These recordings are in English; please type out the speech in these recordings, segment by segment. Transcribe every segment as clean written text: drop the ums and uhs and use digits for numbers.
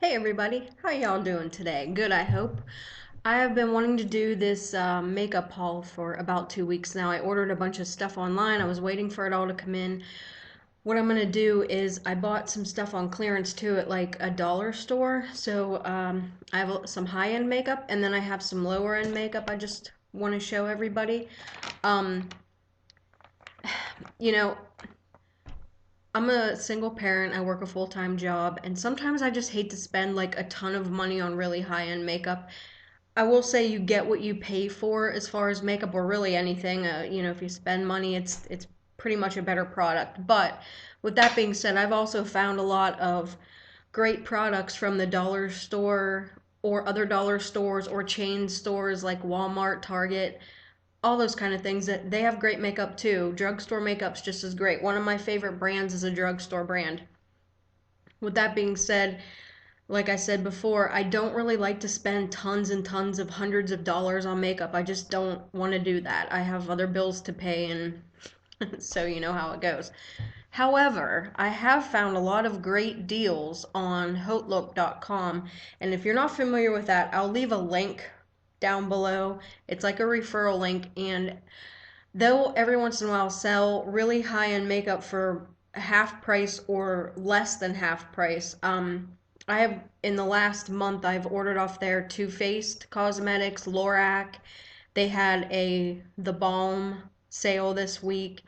Hey everybody, how y'all doing today? Good, I hope. I have been wanting to do this makeup haul for about 2 weeks now. I ordered a bunch of stuff online. I was waiting for it all to come in. What I'm gonna do is I bought some stuff on clearance too at like a dollar store. So I have some high-end makeup and then I have some lower-end makeup I just want to show everybody. Um, you know, I'm a single parent. I work a full-time job, and sometimes I just hate to spend like a ton of money on really high-end makeup. I will say you get what you pay for as far as makeup or really anything. If you spend money, it's pretty much a better product. But with that being said, I've also found a lot of great products from the dollar store or other dollar stores or chain stores like Walmart, Target, all those kind of things that they have great makeup too. Drugstore makeup's just as great. One of my favorite brands is a drugstore brand. With that being said, like I said before, I don't really like to spend tons and tons of hundreds of dollars on makeup. I just don't want to do that. I have other bills to pay, and so you know how it goes. However, I have found a lot of great deals on HoteLook.com, and if you're not familiar with that, I'll leave a link down below. It's like a referral link, and they'll every once in a while sell really high-end makeup for half price or less than half price. I have in the last month I've ordered off there Too Faced Cosmetics, Lorac. They had the balm sale this week.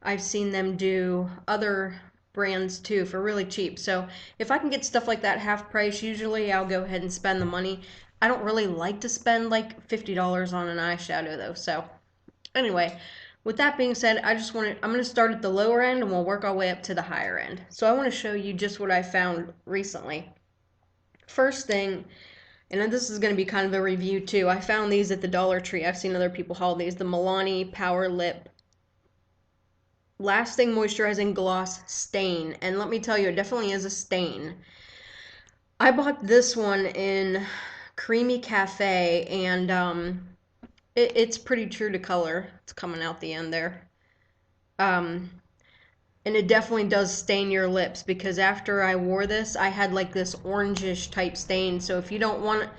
I've seen them do other brands too for really cheap. So if I can get stuff like that half price, usually I'll go ahead and spend the money. I don't really like to spend like $50 on an eyeshadow though. So anyway, with that being said, I'm going to start at the lower end and we'll work our way up to the higher end. So I want to show you just what I found recently. First thing, and this is going to be kind of a review too. I found these at the Dollar Tree. I've seen other people haul these. The Milani Power Lip Lasting Moisturizing Gloss Stain. And let me tell you, it definitely is a stain. I bought this one in Creamy Cafe, and it's pretty true to color. It's coming out the end there. Um, and it definitely does stain your lips because after I wore this, I had like this orangish type stain. So if you don't want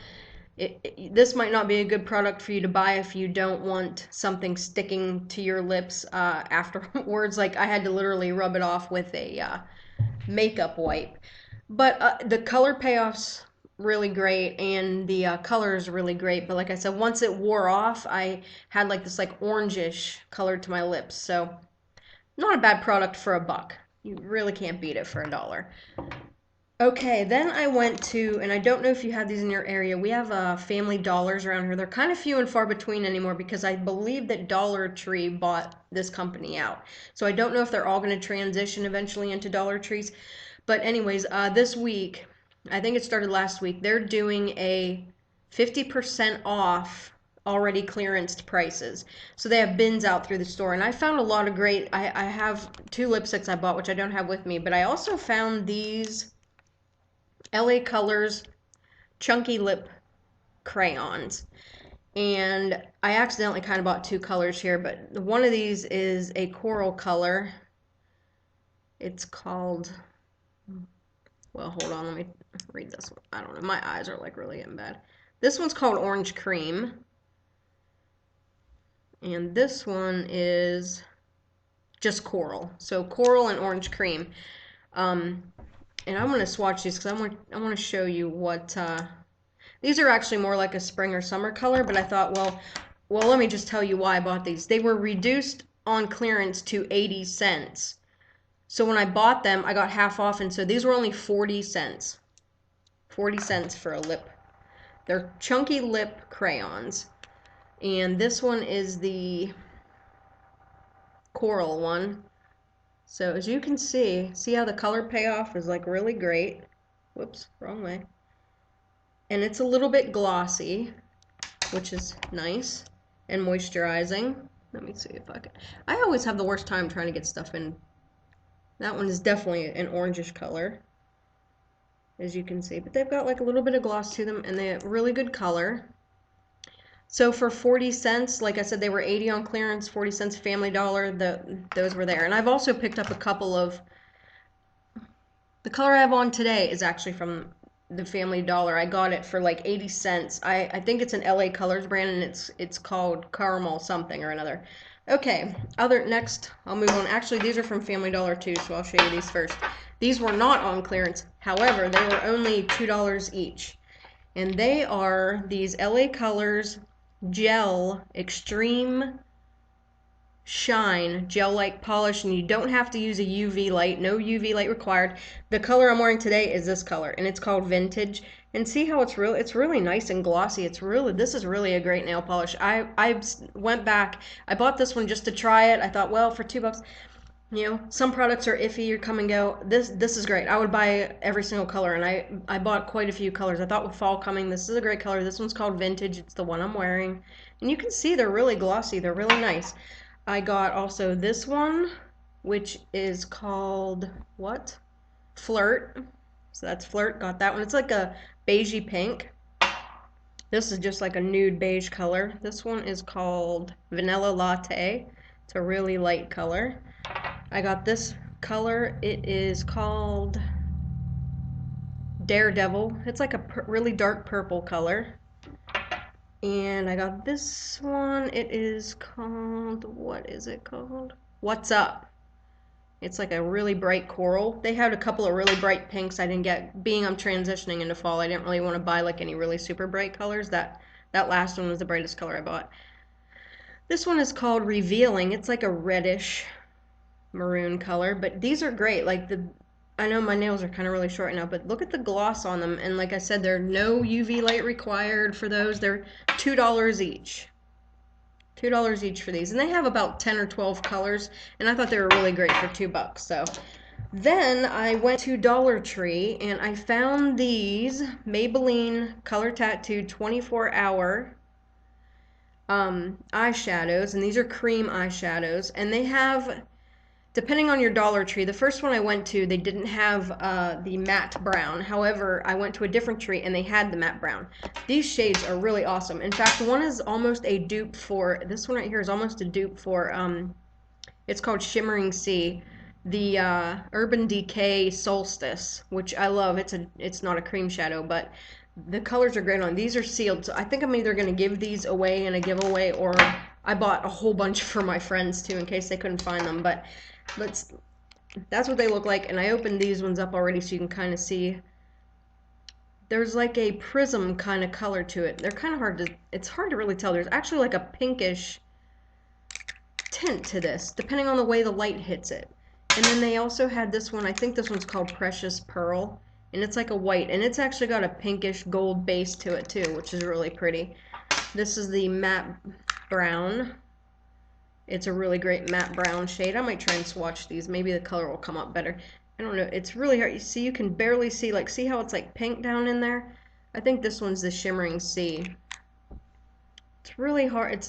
this might not be a good product for you to buy if you don't want something sticking to your lips afterwards. Like I had to literally rub it off with a makeup wipe. But the color payoff's really great and the color is really great. But like I said, once it wore off, I had like this like orangish color to my lips. So not a bad product for $1. You really can't beat it for $1. Okay, then I went to, and I don't know if you have these in your area. We have Family Dollars around here. They're kind of few and far between anymore because I believe that Dollar Tree bought this company out. So I don't know if they're all going to transition eventually into Dollar Trees. But anyways, this week, I think it started last week, they're doing a 50% off already clearanced prices. So they have bins out through the store. And I found a lot of great, I have 2 lipsticks I bought, which I don't have with me. But I also found these LA Colors Chunky Lip crayons. And I accidentally kind of bought 2 colors here, but one of these is a coral color. It's called, well, hold on, let me read this one. I don't know, my eyes are like really getting bad. This one's called Orange Cream. And this one is just coral. So coral and orange cream. And I'm going to swatch these because I want to show you what these are actually more like a spring or summer color, but I thought, well, let me just tell you why I bought these. They were reduced on clearance to 80 cents. So when I bought them, I got half off, and so these were only 40 cents. 40 cents for a lip. They're chunky lip crayons. And this one is the coral one. So as you can see how the color payoff is like really great. Whoops, wrong way. And it's a little bit glossy, which is nice, and moisturizing. Let me see if I can. I always have the worst time trying to get stuff in. That one is definitely an orangish color, as you can see. But they've got like a little bit of gloss to them, and they have really good color. So for 40 cents, like I said, they were 80 on clearance, 40 cents Family Dollar, those were there. And I've also picked up a couple of, the color I have on today is actually from the Family Dollar. I got it for like 80 cents. I think it's an LA Colors brand, and it's called caramel something or another. Okay, next I'll move on. Actually, these are from Family Dollar too, so I'll show you these first. These were not on clearance. However, they were only $2 each. And they are these LA Colors Gel Extreme Shine gel-like polish, and you don't have to use a UV light. No UV light required. The color I'm wearing today is this color, and it's called Vintage. And see how it's really nice and glossy. This is really a great nail polish. I went back. I bought this one just to try it. I thought, well, for $2, you know, some products are iffy, you come and go. This is great. I would buy every single color, and I bought quite a few colors. I thought with fall coming, this is a great color. This one's called Vintage. It's the one I'm wearing. And you can see they're really glossy. They're really nice. I got also this one, which is called, what? Flirt. So that's Flirt. Got that one. It's like a beigey pink. This is just like a nude beige color. This one is called Vanilla Latte. It's a really light color. I got this color. It is called Daredevil. It's like a really dark purple color. And I got this one. It is called, what is it called? What's Up? It's like a really bright coral. They had a couple of really bright pinks I didn't get. Being I'm transitioning into fall, I didn't really want to buy like any really super bright colors. That last one was the brightest color I bought. This one is called Revealing. It's like a reddish maroon color, but these are great. Like I know my nails are kind of really short now, but look at the gloss on them. And like I said, there are no UV light required for those. They're $2 each. $2 each for these. And they have about 10 or 12 colors. And I thought they were really great for $2. So then I went to Dollar Tree and I found these Maybelline Color Tattooed 24-hour eyeshadows. And these are cream eyeshadows. And they have, depending on your Dollar Tree, the first one I went to, they didn't have the matte brown. However, I went to a different tree and they had the matte brown. These shades are really awesome. In fact, one is almost a dupe for, this one right here is almost a dupe for, it's called Shimmering Sea, the Urban Decay Solstice, which I love. It's not a cream shadow, but the colors are great on. These are sealed, so I think I'm either going to give these away in a giveaway, or I bought a whole bunch for my friends too in case they couldn't find them. But that's what they look like, and I opened these ones up already so you can kind of see. There's like a prism kind of color to it. They're kind of it's hard to really tell. There's actually like a pinkish tint to this, depending on the way the light hits it. And then they also had this one, I think this one's called Precious Pearl, and it's like a white, and it's actually got a pinkish gold base to it too, which is really pretty. This is the matte brown. It's a really great matte brown shade. I might try and swatch these. Maybe the color will come up better. I don't know. It's really hard. You see, you can barely see, like, see how it's like pink down in there? I think this one's the Shimmering Sea. It's really hard.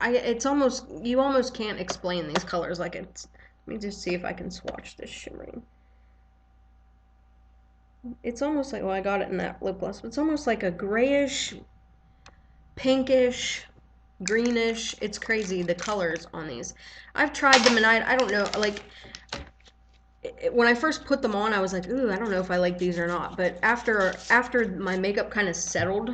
It's almost, you almost can't explain these colors. Like, let me just see if I can swatch this shimmering. It's almost like, well, I got it in that lip gloss, but it's almost like a grayish, pinkish, greenish. It's crazy, the colors on these. I've tried them, and I don't know, like, when I first put them on, I was like, ooh, I don't know if I like these or not. But after my makeup kind of settled,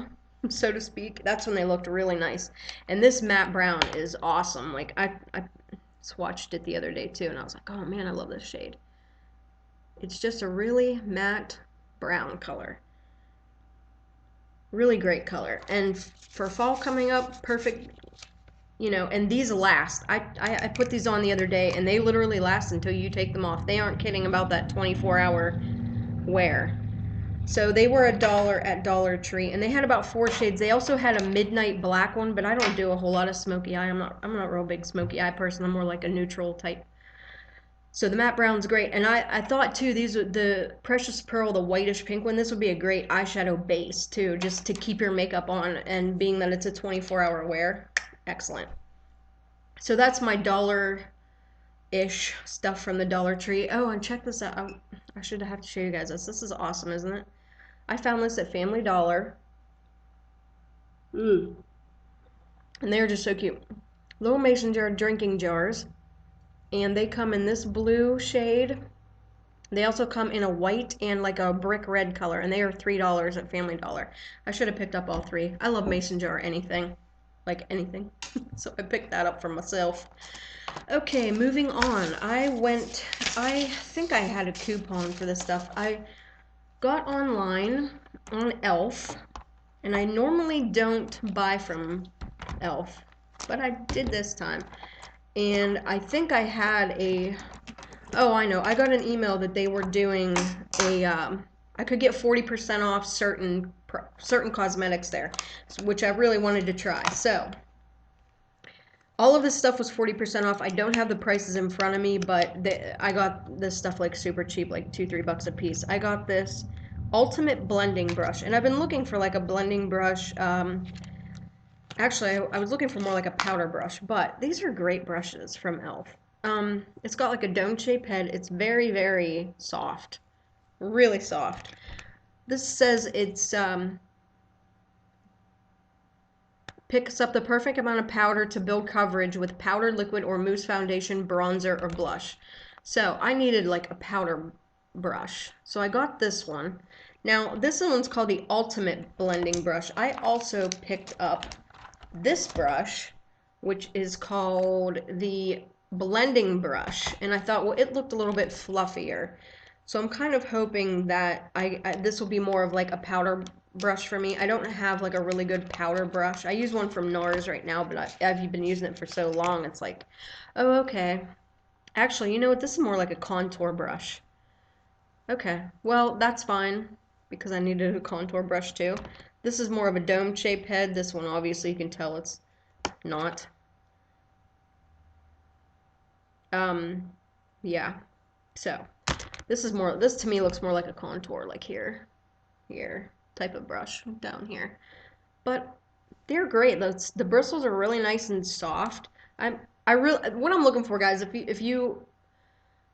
so to speak, that's when they looked really nice. And this matte brown is awesome. Like, I swatched it the other day too, and I was like, oh man, I love this shade. It's just a really matte brown color. Really great color. And for fall coming up, perfect, you know, and these last. I put these on the other day, and they literally last until you take them off. They aren't kidding about that 24-hour wear. So they were $1 at Dollar Tree, and they had about 4 shades. They also had a midnight black one, but I don't do a whole lot of smoky eye. I'm not a real big smoky eye person. I'm more like a neutral type. So the matte brown's great. And I thought too, the Precious Pearl, the whitish pink one, this would be a great eyeshadow base too, just to keep your makeup on, and being that it's a 24-hour wear, excellent. So that's my dollar-ish stuff from the Dollar Tree. Oh, and check this out. I should have to show you guys this. This is awesome, isn't it? I found this at Family Dollar. And they're just so cute. Little mason jar drinking jars. And they come in this blue shade, They also come in a white and like a brick red color, and they are $3 at Family Dollar. I should have picked up all three. I love mason jar anything, like anything. So I picked that up for myself. Okay, moving on. I think I had a coupon for this stuff. I got online on Elf, and I normally don't buy from Elf, but I did this time. And I think I had a, oh, I know, I got an email that they were doing a, I could get 40% off certain cosmetics there, which I really wanted to try. So all of this stuff was 40% off. I don't have the prices in front of me, but I got this stuff like super cheap, like $2-3 a piece. I got this Ultimate Blending Brush, and I've been looking for like a blending brush. Actually, I was looking for more like a powder brush, but these are great brushes from e.l.f. It's got like a dome-shaped head. It's very, very soft, really soft. This says it's picks up the perfect amount of powder to build coverage with powdered liquid or mousse foundation, bronzer, or blush. So I needed like a powder brush. So I got this one. Now this one's called the Ultimate Blending Brush. I also picked up this brush, which is called the Blending Brush. And I thought, well, it looked a little bit fluffier. So I'm kind of hoping that this will be more of like a powder brush for me. I don't have like a really good powder brush. I use one from NARS right now, but I've been using it for so long, it's like, oh, okay. Actually, you know what? This is more like a contour brush. Okay, well, that's fine, because I needed a contour brush too. This is more of a dome-shaped head. This one, obviously, you can tell it's not. Yeah. So, this to me looks more like a contour, like here type of brush down here. But they're great. The bristles are really nice and soft. What I'm looking for, guys, if you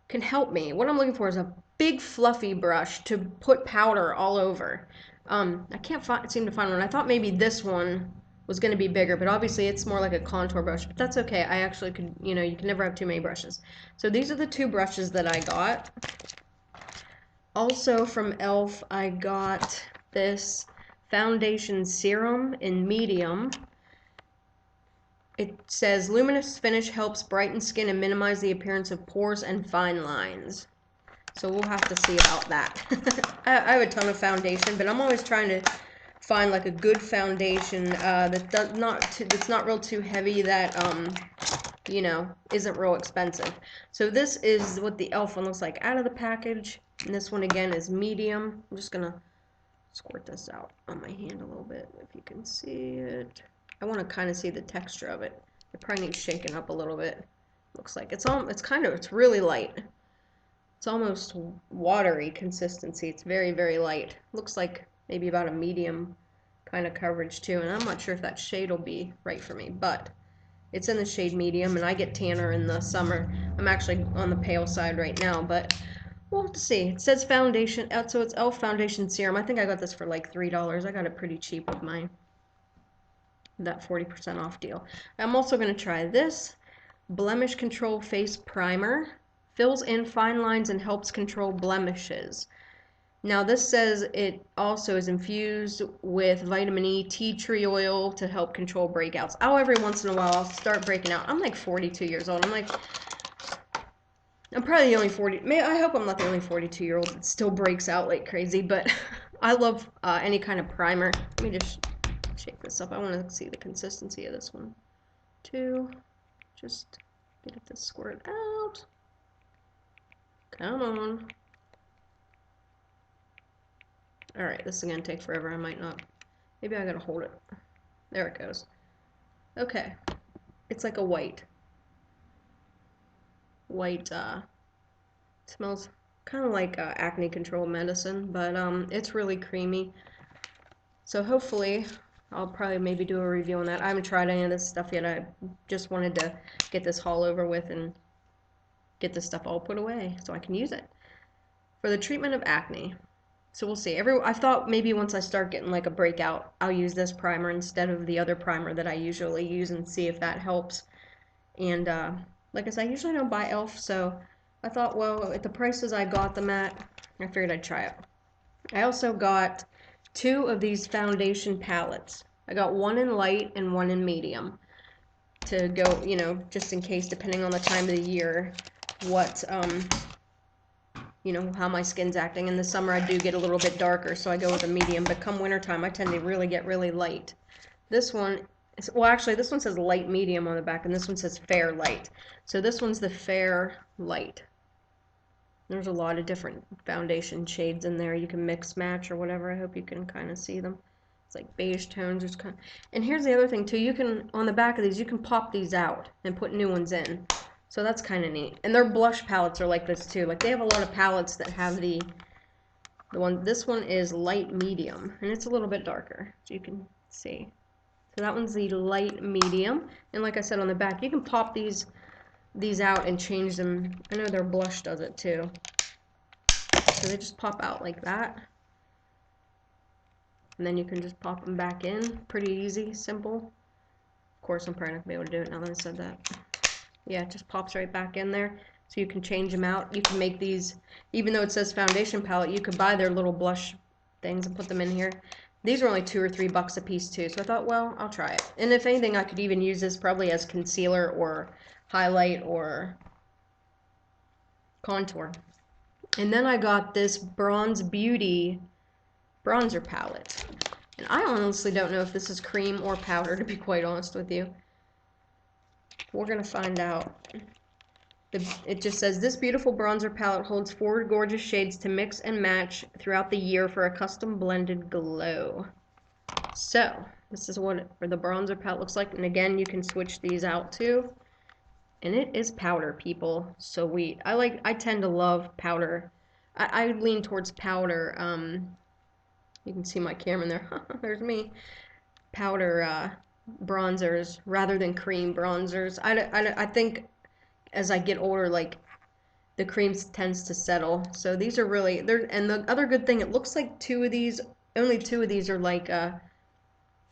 can help me, what I'm looking for is a big fluffy brush to put powder all over. I can't seem to find one. I thought maybe this one was going to be bigger, but obviously it's more like a contour brush, but that's okay. I actually could, you can never have too many brushes. So these are the two brushes that I got. Also from e.l.f. I got this foundation serum in medium. It says luminous finish helps brighten skin and minimize the appearance of pores and fine lines. So we'll have to see about that. I have a ton of foundation, but I'm always trying to find like a good foundation that's not real too heavy, that isn't real expensive. So this is what the e.l.f. one looks like out of the package, and this one again is medium. I'm just gonna squirt this out on my hand a little bit if you can see it. I want to kind of see the texture of it. It probably needs shaken up a little bit. Looks like it's really light. It's almost watery consistency. It's very, very light. Looks like maybe about a medium kind of coverage too, and I'm not sure if that shade will be right for me, but it's in the shade medium, and I get tanner in the summer. I'm actually on the pale side right now, but we'll have to see. It says foundation, so it's e.l.f. foundation serum. I think I got this for like $3. I got it pretty cheap with that 40% off deal. I'm also going to try this Blemish Control Face Primer. Fills in fine lines and helps control blemishes. Now this says it also is infused with vitamin E, tea tree oil to help control breakouts. Every once in a while I'll start breaking out. I'm like 42 years old. I'm probably the only I hope I'm not the only 42-year-old that still breaks out like crazy, but I love any kind of primer. Let me just shake this up. I want to see the consistency of this one too. Just get it to squirt out. Come on. Alright, this is going to take forever. I might not. Maybe I gotta hold it. There it goes. Okay. It's like a white, smells kind of like acne control medicine, but it's really creamy. So hopefully I'll probably maybe do a review on that. I haven't tried any of this stuff yet. I just wanted to get this haul over with and get this stuff all put away so I can use it for the treatment of acne. So we'll see. I thought maybe once I start getting like a breakout, I'll use this primer instead of the other primer that I usually use and see if that helps. And like I said, I usually don't buy e.l.f., so I thought, well, at the prices I got them at, I figured I'd try it. I also got 2 of these foundation palettes. I got one in light and one in medium to go, you know, just in case, depending on the time of the year, what, you know, how my skin's acting. In the summer, I do get a little bit darker, so I go with a medium, but come wintertime, I tend to really get really light. This one, well, actually, this one says light medium on the back, and this one says fair light. So this one's the fair light. There's a lot of different foundation shades in there. You can mix match or whatever. I hope you can kind of see them. It's like beige tones. Just kind of... And here's the other thing too. You can, on the back of these, you can pop these out and put new ones in. So that's kind of neat. And their blush palettes are like this too. Like they have a lot of palettes that have the one. This one is light medium, and it's a little bit darker, so you can see. So that one's the light medium. And like I said on the back, you can pop these out and change them. I know their blush does it too. So they just pop out like that. And then you can just pop them back in. Pretty easy, simple. Of course, I'm probably not going to be able to do it now that I said that. Yeah, it just pops right back in there. So you can change them out. You can make these, even though it says foundation palette, you could buy their little blush things and put them in here. These are only $2 or $3 a piece too. So I thought, well, I'll try it. And if anything, I could even use this probably as concealer or highlight or contour. And then I got this Bronze Beauty bronzer palette. And I honestly don't know if this is cream or powder, to be quite honest with you. We're going to find out. It just says, this beautiful bronzer palette holds 4 gorgeous shades to mix and match throughout the year for a custom blended glow. So, this is what the bronzer palette looks like. And again, you can switch these out too. And it is powder, people. Sweet. I tend to love powder. I lean towards powder. You can see my camera in there. There's me. Powder bronzers rather than cream bronzers. I think as I get older, like the cream tends to settle. So these are really, and the other good thing, it looks like only two of these are like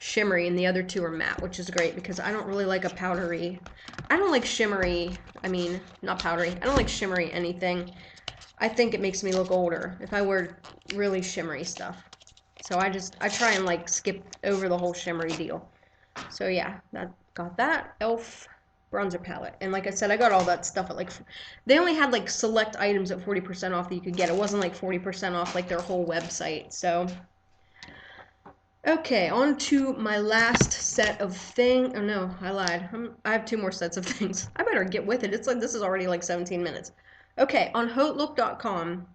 shimmery and the other 2 are matte, which is great because I don't really like a powdery. I don't like shimmery, I mean, not powdery. I don't like shimmery anything. I think it makes me look older if I wear really shimmery stuff. So I try and like skip over the whole shimmery deal. So yeah, got that e.l.f. bronzer palette. And like I said, I got all that stuff at like, they only had like select items at 40% off that you could get. It wasn't like 40% off like their whole website. So okay, on to my last set of things. Oh no, I lied. I have 2 more sets of things. I better get with it. It's like, this is already like 17 minutes. Okay, on HauteLook.com,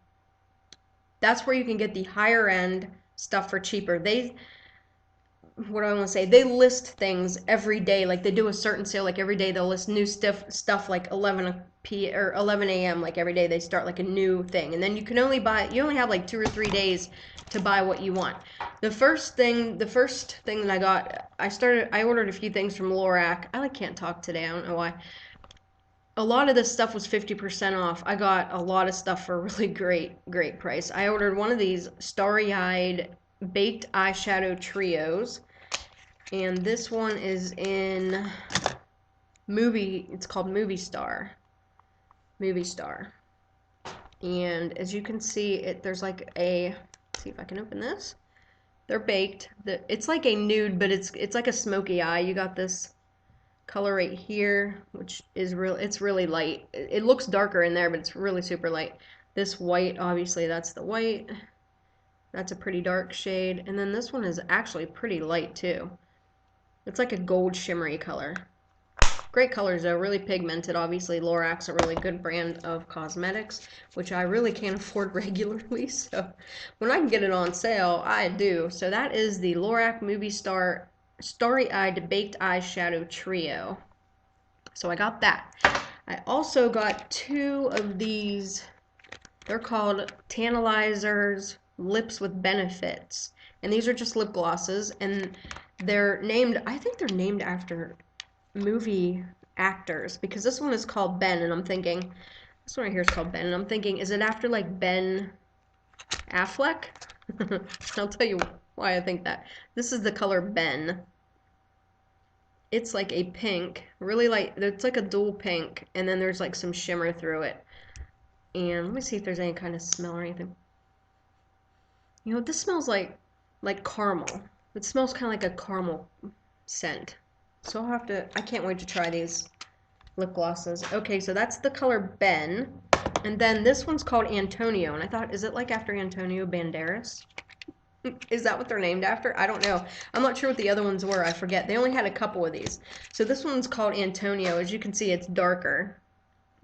that's where you can get the higher end stuff for cheaper. What do I want to say? They list things every day. Like they do a certain sale, like every day they'll list new stuff like 11 a.m. Like every day they start like a new thing. And then you only have like 2 or 3 days to buy what you want. The first thing that I got, I ordered a few things from Lorac. I like can't talk today. I don't know why. A lot of this stuff was 50% off. I got a lot of stuff for a really great price. I ordered one of these Starry-Eyed Baked Eyeshadow Trios. And this one is in it's called Movie Star. Movie Star. And as you can see, there's like let's see if I can open this. They're baked. It's like a nude, but it's like a smoky eye. You got this color right here, which is it's really light. It looks darker in there, but it's really super light. This white, obviously that's the white. That's a pretty dark shade. And then this one is actually pretty light too. It's like a gold shimmery color. Great colors though, really pigmented. Obviously Lorac's a really good brand of cosmetics, which I really can't afford regularly. So when I can get it on sale, I do. So that is the Lorac Movie Star Starry-Eyed Baked Eyeshadow Trio. So I got that. I also got 2 of these. They're called Tantalizers Lips with Benefits. And these are just lip glosses. And they're named, I think they're named after movie actors. Because this one is called Ben. And I'm thinking, this one right here is called Ben. And I'm thinking, is it after like Ben Affleck? I'll tell you why I think that. This is the color Ben. It's like a pink, really light. It's like a dual pink, and then there's like some shimmer through it. And let me see if there's any kind of smell or anything. You know, this smells like caramel. It smells kind of like a caramel scent. So I'll have to, I can't wait to try these lip glosses. Okay, so that's the color Ben. And then this one's called Antonio. And I thought, is it like after Antonio Banderas? Is that what they're named after? I don't know. I'm not sure what the other ones were. I forget. They only had a couple of these. So this one's called Antonio. As you can see, it's darker.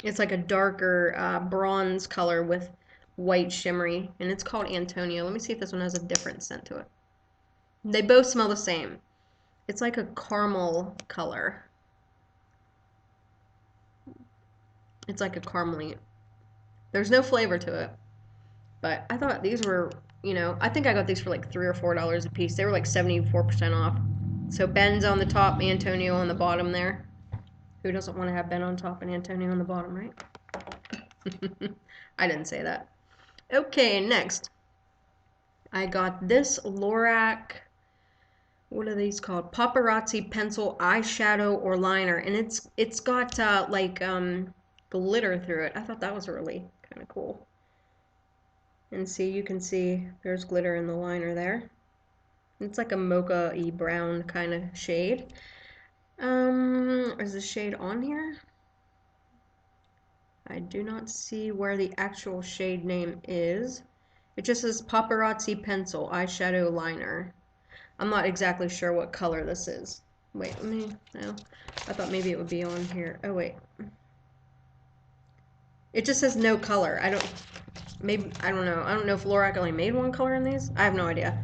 It's like a darker bronze color with white shimmery. And it's called Antonio. Let me see if this one has a different scent to it. They both smell the same. It's like a caramel color. It's like a caramely. There's no flavor to it. But I thought these were, you know, I think I got these for like $3 or $4 a piece. They were like 74% off. So Ben's on the top, Antonio on the bottom there. Who doesn't want to have Ben on top and Antonio on the bottom, right? I didn't say that. Okay, next. I got this Lorac, what are these called? Paparazzi pencil eyeshadow or liner. And it's got glitter through it. I thought that was really kind of cool. And see, you can see there's glitter in the liner there. It's like a mocha-y brown kind of shade. Is the shade on here? I do not see where the actual shade name is. It just says Paparazzi Pencil Eyeshadow Liner. I'm not exactly sure what color this is. Wait, let me, no. I thought maybe it would be on here. Oh, wait. It just says no color. I don't know. I don't know if Lorac only made one color in these. I have no idea.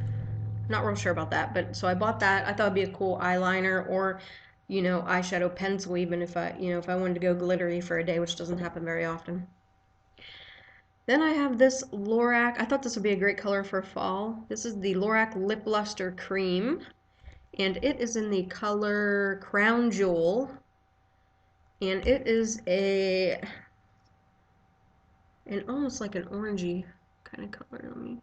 Not real sure about that, but so I bought that. I thought it'd be a cool eyeliner or, you know, eyeshadow pencil, even if I wanted to go glittery for a day, which doesn't happen very often. Then I have this Lorac. I thought this would be a great color for fall. This is the Lorac Lip Luster Cream, and it is in the color Crown Jewel, and it is an almost like an orangey kind of color on me.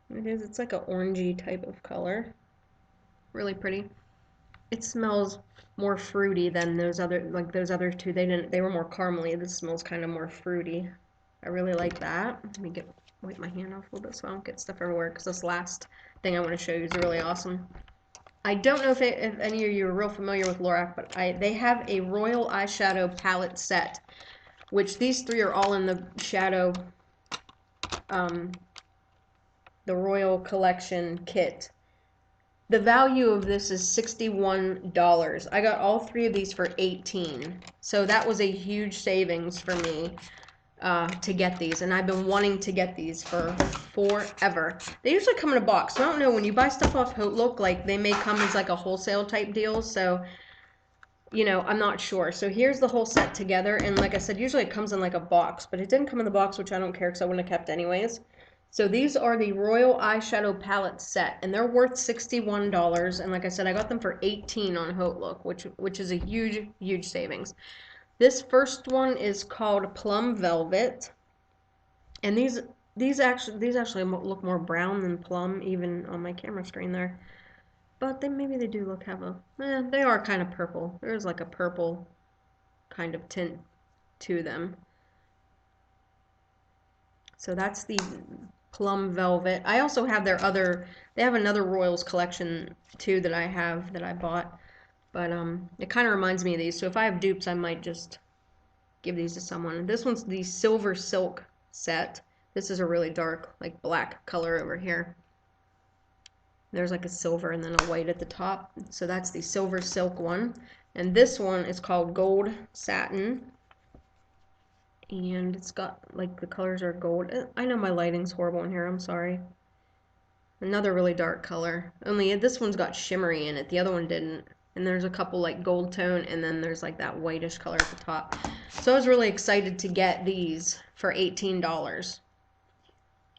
It's like an orangey type of color. Really pretty. It smells more fruity than those other two. They were more caramely. This smells kind of more fruity. I really like that. Let me wipe my hand off a little bit so I don't get stuff everywhere, because this last thing I want to show you is really awesome. I don't know if any of you are real familiar with Lorac, but they have a Royal Eyeshadow Palette Set, which these three are all in the shadow, the Royal Collection kit. The value of this is $61. I got all three of these for $18. So that was a huge savings for me to get these. And I've been wanting to get these for forever. They usually come in a box. So I don't know, when you buy stuff off HauteLook, like they may come as like a wholesale type deal. So, you know, I'm not sure. So here's the whole set together. And like I said, usually it comes in like a box. But it didn't come in the box, which I don't care because I wouldn't have kept anyways. So these are the Royal Eyeshadow Palette Set, and they're worth $61. And like I said, I got them for $18 on HauteLook, which is a huge, huge savings. This first one is called Plum Velvet, and these actually look more brown than plum, even on my camera screen there. But maybe they do they are kind of purple. There's like a purple kind of tint to them. So that's the Plum Velvet. I also have they have another Royals collection too that I bought. But it kind of reminds me of these. So if I have dupes, I might just give these to someone. This one's the Silver Silk set. This is a really dark, like black color over here. There's like a silver and then a white at the top. So that's the Silver Silk one. And this one is called Gold Satin. And it's got, like, the colors are gold. I know my lighting's horrible in here, I'm sorry. Another really dark color. Only this one's got shimmery in it, the other one didn't. And there's a couple, like, gold tone, and then there's, like, that whitish color at the top. So I was really excited to get these for $18.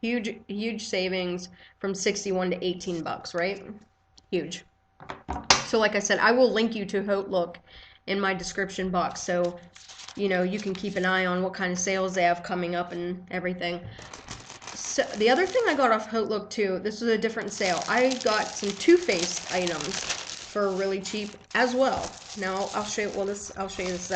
Huge, huge savings from 61 to 18 bucks, right? Huge. So like I said, I will link you to HauteLook in my description box, so you know, you can keep an eye on what kind of sales they have coming up and everything. So the other thing I got off HauteLook too, this was a different sale. I got some Too Faced items. for really cheap as well. Now I'll show you, well I'll show you this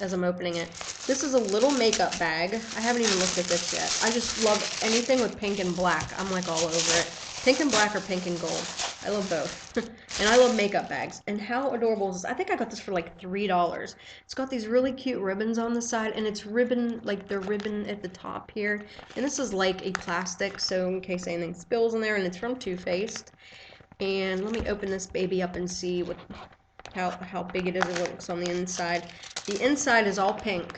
as I'm opening it. This is a little makeup bag. I haven't even looked at this yet. I just love anything with pink and black. I'm like all over it. Pink and black or pink and gold. I love both. And I love makeup bags. And how adorable is this? I think I got this for like $3. It's got these really cute ribbons on the side, and it's ribbon, like the ribbon at the top here. And this is like a plastic, so in case anything spills in there, and it's from Too Faced. And let me open this baby up and see how big it is and what looks on the inside. The inside is all pink.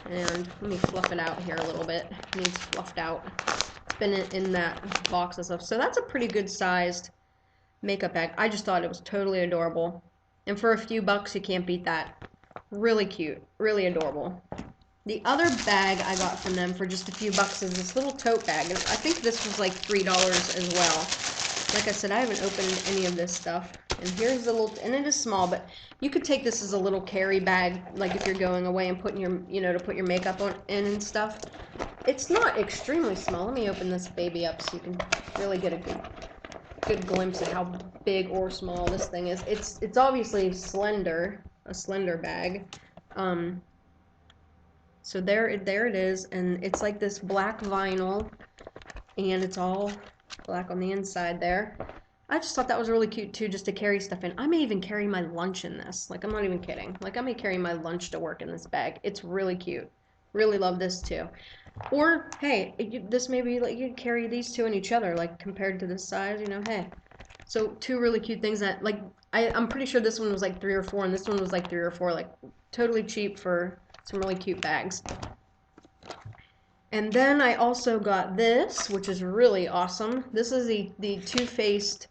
And let me fluff it out here a little bit. It needs fluffed out. It's been in that box and stuff. So that's a pretty good sized makeup bag. I just thought it was totally adorable. And for a few bucks, you can't beat that. Really cute. Really adorable. The other bag I got from them for just a few bucks is this little tote bag. And I think this was like $3 as well. Like I said, I haven't opened any of this stuff. And here's the little, and it is small, but you could take this as a little carry bag, like if you're going away and putting your, to put your makeup in and stuff. It's not extremely small. Let me open this baby up so you can really get a good glimpse of how big or small this thing is. It's obviously slender, a slender bag. So there it is, and it's like this black vinyl, and it's all black on the inside there. I just thought that was really cute too, just to carry stuff in. I may even carry my lunch in this. Like, I'm not even kidding. Like, I may carry my lunch to work in this bag. It's really cute. Really love this too. Or, hey, this may be like, you'd carry these two in each other, like, compared to this size, hey. So, two really cute things that, like, I'm pretty sure this one was like 3 or 4, and this one was like 3 or 4. Like, totally cheap for some really cute bags. And then I also got this, which is really awesome. This is the Too Faced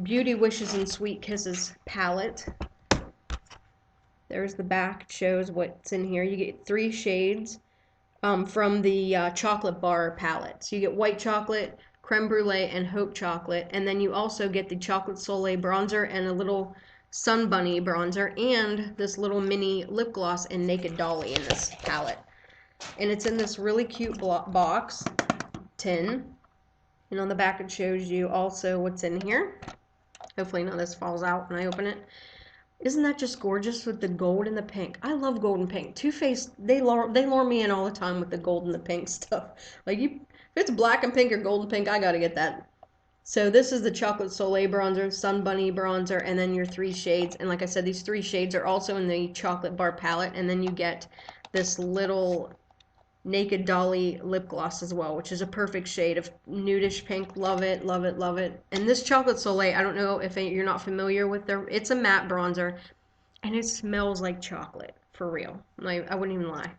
Beauty Wishes and Sweet Kisses palette. There's the back. It shows what's in here. You get 3 shades from the chocolate bar palette. So you get white chocolate, creme brulee, and Hope chocolate. And then you also get the chocolate soleil bronzer and a little sun bunny bronzer and this little mini lip gloss and Naked Dolly in this palette. And it's in this really cute box, tin. And on the back it shows you also what's in here. Hopefully none of this falls out when I open it. Isn't that just gorgeous with the gold and the pink? I love gold and pink. Too Faced, they lure me in all the time with the gold and the pink stuff. Like, if it's black and pink or gold and pink, I gotta get that. So this is the Chocolate Soleil bronzer, Sun Bunny bronzer, and then your 3 shades. And like I said, these 3 shades are also in the chocolate bar palette. And then you get this little Naked Dolly lip gloss as well, which is a perfect shade of nudish pink. Love it, love it, love it. And this Chocolate Soleil, I don't know if you're not familiar with it's a matte bronzer, and it smells like chocolate, for real. Like, I wouldn't even lie.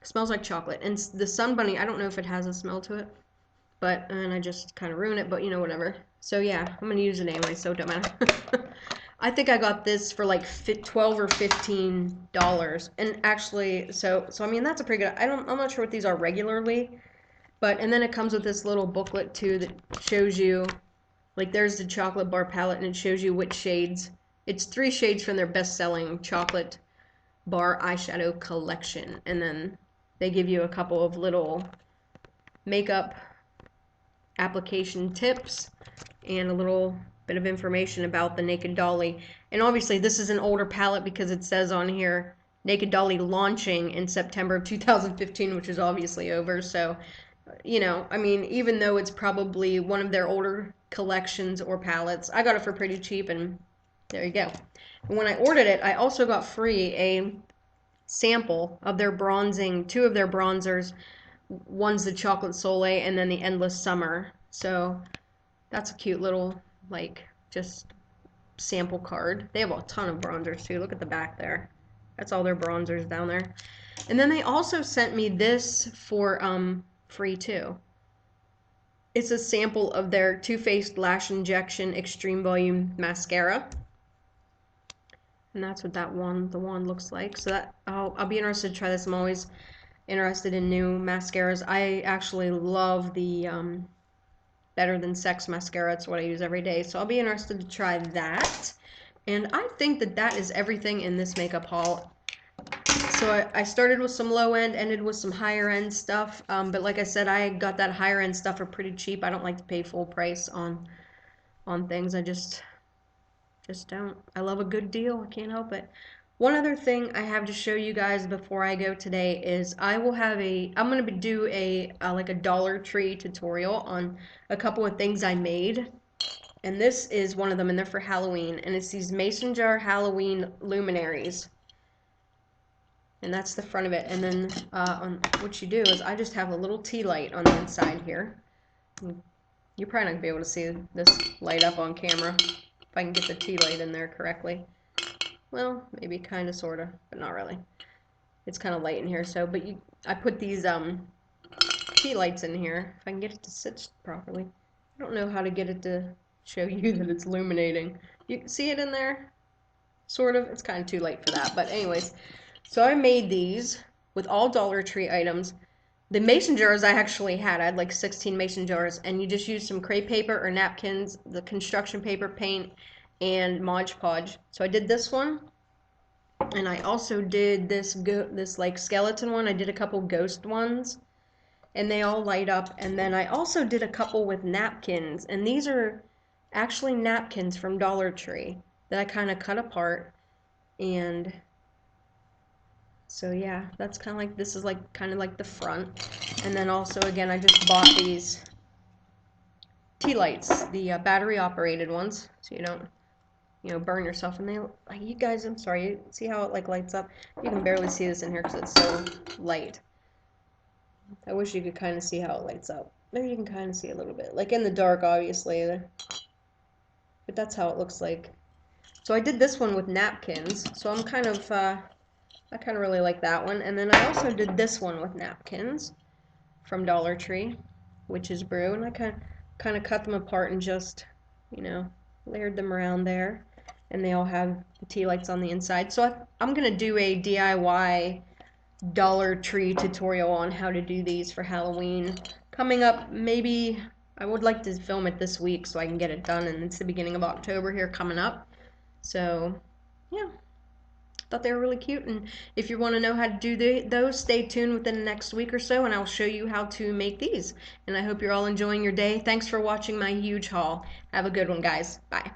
It smells like chocolate. And the Sun Bunny, I don't know if it has a smell to it, and I just kind of ruin it, but whatever. So yeah, I'm going to use it anyway, so it don't matter. I think I got this for like $12 or $15, and actually, so I mean that's a pretty good. I'm not sure what these are regularly, and then it comes with this little booklet too that shows you, like there's the chocolate bar palette, and it shows you which shades. It's 3 shades from their best-selling chocolate bar eyeshadow collection, and then they give you a couple of little makeup application tips and a little bit of information about the Naked Dolly. And obviously this is an older palette because it says on here Naked Dolly launching in September of 2015, which is obviously over. So I mean, even though it's probably one of their older collections or palettes, I got it for pretty cheap, and there you go. And when I ordered it, I also got free a sample of their bronzing, 2 of their bronzers. One's the Chocolate Soleil and then the Endless Summer. So that's a cute little, like, just sample card. They have a ton of bronzers too. Look at the back there. That's all their bronzers down there. And then they also sent me this for free too. It's a sample of their Too Faced Lash Injection Extreme Volume Mascara. And that's what the wand looks like. So that I'll be interested to try this. I'm always interested in new mascaras. I actually love the Better Than Sex mascara. It's what I use every day. So I'll be interested to try that. And I think that is everything in this makeup haul. So I started with some low end, ended with some higher end stuff. But like I said, I got that higher end stuff for pretty cheap. I don't like to pay full price on on things. I just don't. I love a good deal. I can't help it. One other thing I have to show you guys before I go today is I'm going to do a like a Dollar Tree tutorial on a couple of things I made. And this is one of them, and they're for Halloween. And it's these mason jar Halloween luminaries. And that's the front of it. And then what you do is I just have a little tea light on the inside here. You're probably not going to be able to see this light up on camera if I can get the tea light in there correctly. Well, maybe kind of, sort of, but not really. It's kind of light in here, so, but I put these tea lights in here. If I can get it to sit properly. I don't know how to get it to show you that it's illuminating. You can see it in there? Sort of. It's kind of too late for that, but anyways. So I made these with all Dollar Tree items. The mason jars I actually had like 16 mason jars, and you just use some crepe paper or napkins, the construction paper, paint, and Mod Podge. So I did this one, and I also did this like skeleton one. I did a couple ghost ones, and they all light up. And then I also did a couple with napkins, and these are actually napkins from Dollar Tree that I kind of cut apart. And so yeah, that's kind of like, this is like kind of like the front. And then also, again, I just bought these tea lights, the battery operated ones, so you don't, burn yourself. And they, like, you guys, I'm sorry, you see how it like lights up? You can barely see this in here because it's so light. I wish you could kind of see how it lights up. Maybe you can kind of see a little bit, like in the dark, obviously, but that's how it looks like. So I did this one with napkins, so I kind of really like that one. And then I also did this one with napkins from Dollar Tree, Witch's Brew, and I kind of cut them apart and just, layered them around there. And they all have the tea lights on the inside. So I'm going to do a DIY Dollar Tree tutorial on how to do these for Halloween. Coming up, maybe I would like to film it this week so I can get it done, and it's the beginning of October here coming up. So, yeah. Thought they were really cute, and if you want to know how to do those, stay tuned within the next week or so, and I'll show you how to make these. And I hope you're all enjoying your day. Thanks for watching my huge haul. Have a good one, guys. Bye.